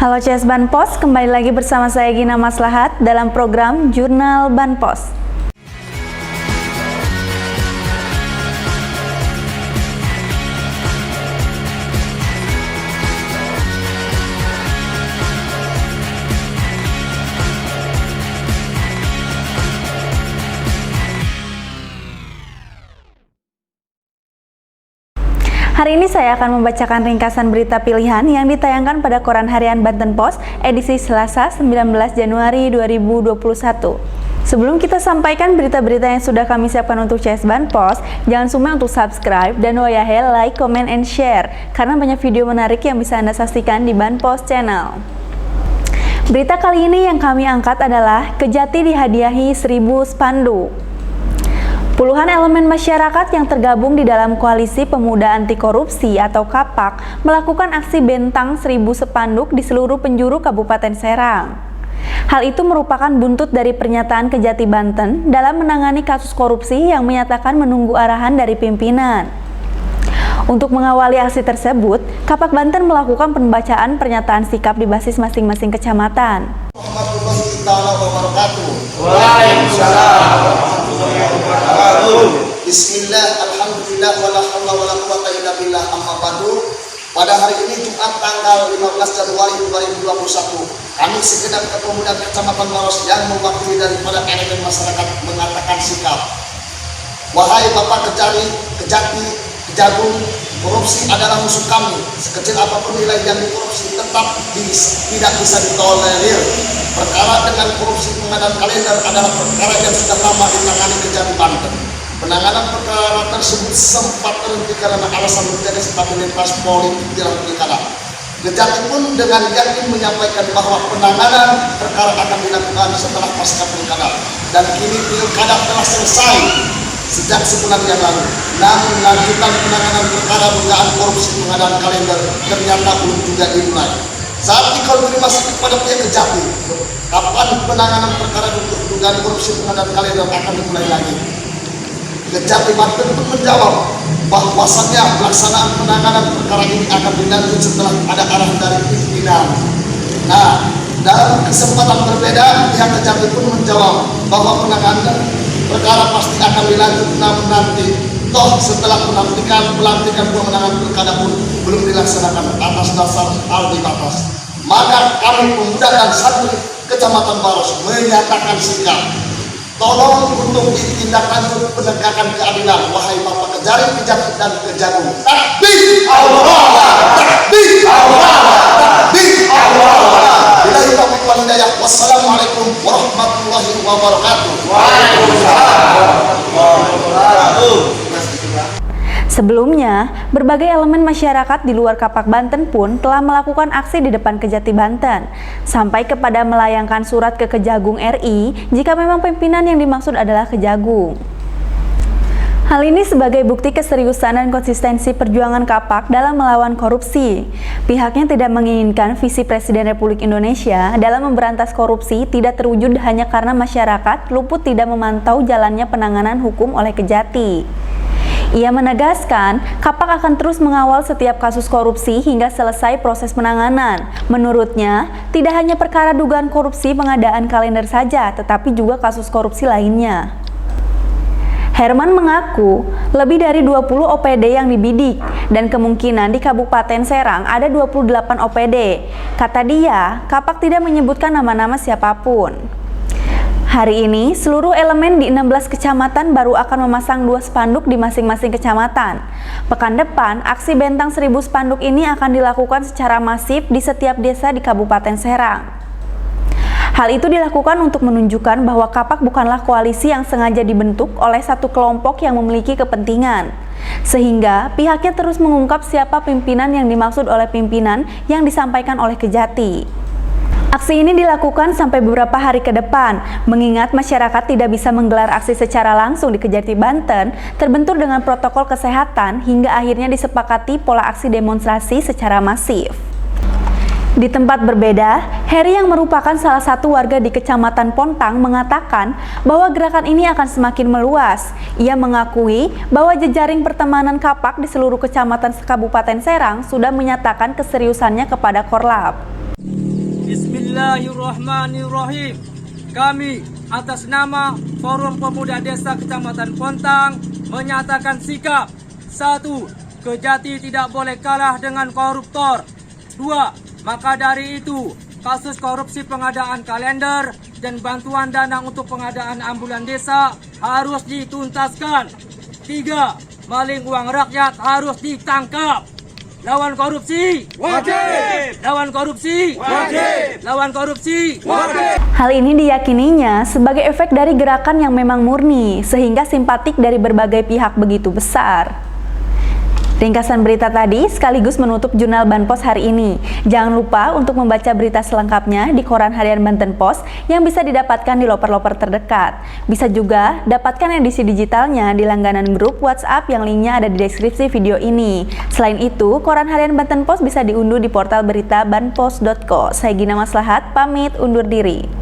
Halo CS Banpos, kembali lagi bersama saya Gina Maslahat dalam program Jurnal Banpos. Hari ini saya akan membacakan ringkasan berita pilihan yang ditayangkan pada Koran Harian Banten Pos edisi Selasa 19 Januari 2021. Sebelum kita sampaikan berita-berita yang sudah kami siapkan untuk CS Banpos, jangan lupa untuk subscribe dan like, comment, and share karena banyak video menarik yang bisa Anda saksikan di Banpos Channel. Berita kali ini yang kami angkat adalah Kejati dihadiahi 1000 spanduk. Puluhan elemen masyarakat yang tergabung di dalam Koalisi Pemuda Anti Korupsi atau KAPAK melakukan aksi bentang 1000 spanduk di seluruh penjuru Kabupaten Serang. Hal itu merupakan buntut dari pernyataan Kejati Banten dalam menangani kasus korupsi yang menyatakan menunggu arahan dari pimpinan. Untuk mengawali aksi tersebut, KAPAK Banten melakukan pembacaan pernyataan sikap di basis masing-masing kecamatan. Bismillah, alhamdulillah, wala haula wala quwata illa billah, amma ba'du. Pada hari ini Jumat tanggal 15 Januari 2021, kami segenap pemuda Kecamatan Maros yang mewakili daripada elemen masyarakat mengatakan sikap. Wahai Bapak Kejati, Kejagung, korupsi adalah musuh kami. Sekecil apapun nilai yang dikorupsi tetap tidak bisa ditolerir. Perkara dengan korupsi pengadaan kalender adalah perkara yang sudah lama ditangani Kejati Banten. Penanganan perkara tersebut sempat terhenti karena alasan menjaga stabilitas politik dalam pilkada. Kejati pun dengan yakin menyampaikan bahwa penanganan perkara akan dilakukan setelah pasca pilkada. Dan kini pilkada telah selesai sejak sebulan yang lalu. Namun lanjutan penanganan perkara dugaan korupsi pengadaan kalender ternyata belum juga dimulai. Saat dikau terima sikap pada pihak Kejati, kapan penanganan perkara dugaan korupsi pengadaan kalender akan dimulai lagi? Kejati Banten pun menjawab bahwasannya pelaksanaan penanganan perkara ini akan dilanjut setelah ada arahan dari pimpinan. Nah, dalam kesempatan berbeda, pihak Kejati pun menjawab bahwa penanganan perkara pasti akan dilanjut, namun nanti toh setelah pelantikan pemenangan pilkada pun belum dilaksanakan atas dasar hal di batas. Maka kami pemuda dan satu Kecamatan Maros menyatakan sikap. Tolong untuk ditindaklanjut penegakan keadilan, wahai Bapak Kejati dan Kejagung. Takbir Allah, takbir Allah, takbir Allah. Billahi taufiq wal hidayah. Wassalamualaikum warahmatullahi wabarakatuh. Sebelumnya, berbagai elemen masyarakat di luar KAPAK Banten pun telah melakukan aksi di depan Kejati Banten, sampai kepada melayangkan surat ke Kejagung RI jika memang pimpinan yang dimaksud adalah Kejagung. Hal ini sebagai bukti keseriusan dan konsistensi perjuangan KAPAK dalam melawan korupsi. Pihaknya tidak menginginkan visi Presiden Republik Indonesia dalam memberantas korupsi tidak terwujud hanya karena masyarakat luput tidak memantau jalannya penanganan hukum oleh Kejati. Ia menegaskan, KAPAK akan terus mengawal setiap kasus korupsi hingga selesai proses penanganan. Menurutnya, tidak hanya perkara dugaan korupsi pengadaan kalender saja, tetapi juga kasus korupsi lainnya. Herman mengaku, lebih dari 20 OPD yang dibidik, dan kemungkinan di Kabupaten Serang ada 28 OPD. Kata dia, KAPAK tidak menyebutkan nama-nama siapapun. Hari ini, seluruh elemen di 16 kecamatan baru akan memasang 2 spanduk di masing-masing kecamatan. Pekan depan, aksi bentang 1000 spanduk ini akan dilakukan secara masif di setiap desa di Kabupaten Serang. Hal itu dilakukan untuk menunjukkan bahwa KAPAK bukanlah koalisi yang sengaja dibentuk oleh satu kelompok yang memiliki kepentingan. Sehingga pihaknya terus mengungkap siapa pimpinan yang dimaksud oleh pimpinan yang disampaikan oleh Kejati. Aksi ini dilakukan sampai beberapa hari ke depan, mengingat masyarakat tidak bisa menggelar aksi secara langsung di Kejati Banten, terbentur dengan protokol kesehatan hingga akhirnya disepakati pola aksi demonstrasi secara masif. Di tempat berbeda, Heri yang merupakan salah satu warga di Kecamatan Pontang mengatakan bahwa gerakan ini akan semakin meluas. Ia mengakui bahwa jejaring pertemanan KAPAK di seluruh kecamatan Kabupaten Serang sudah menyatakan keseriusannya kepada Korlap. Bismillahirrahmanirrahim. Kami atas nama Forum Pemuda Desa Kecamatan Pontang menyatakan sikap. 1. Kejati tidak boleh kalah dengan koruptor. 2. Maka dari itu, kasus korupsi pengadaan kalender dan bantuan dana untuk pengadaan ambulan desa harus dituntaskan. 3. Maling uang rakyat harus ditangkap. Lawan korupsi wajib. Lawan korupsi wajib. Lawan korupsi wajib. Hal ini diyakininya sebagai efek dari gerakan yang memang murni, sehingga simpatik dari berbagai pihak begitu besar. Ringkasan berita tadi sekaligus menutup jurnal Banpos hari ini. Jangan lupa untuk membaca berita selengkapnya di koran harian Banten Pos yang bisa didapatkan di loper-loper terdekat. Bisa juga dapatkan edisi digitalnya di langganan grup WhatsApp yang linknya ada di deskripsi video ini. Selain itu, koran harian Banten Pos bisa diunduh di portal berita banpos.co. Saya Gina Maslahat, pamit undur diri.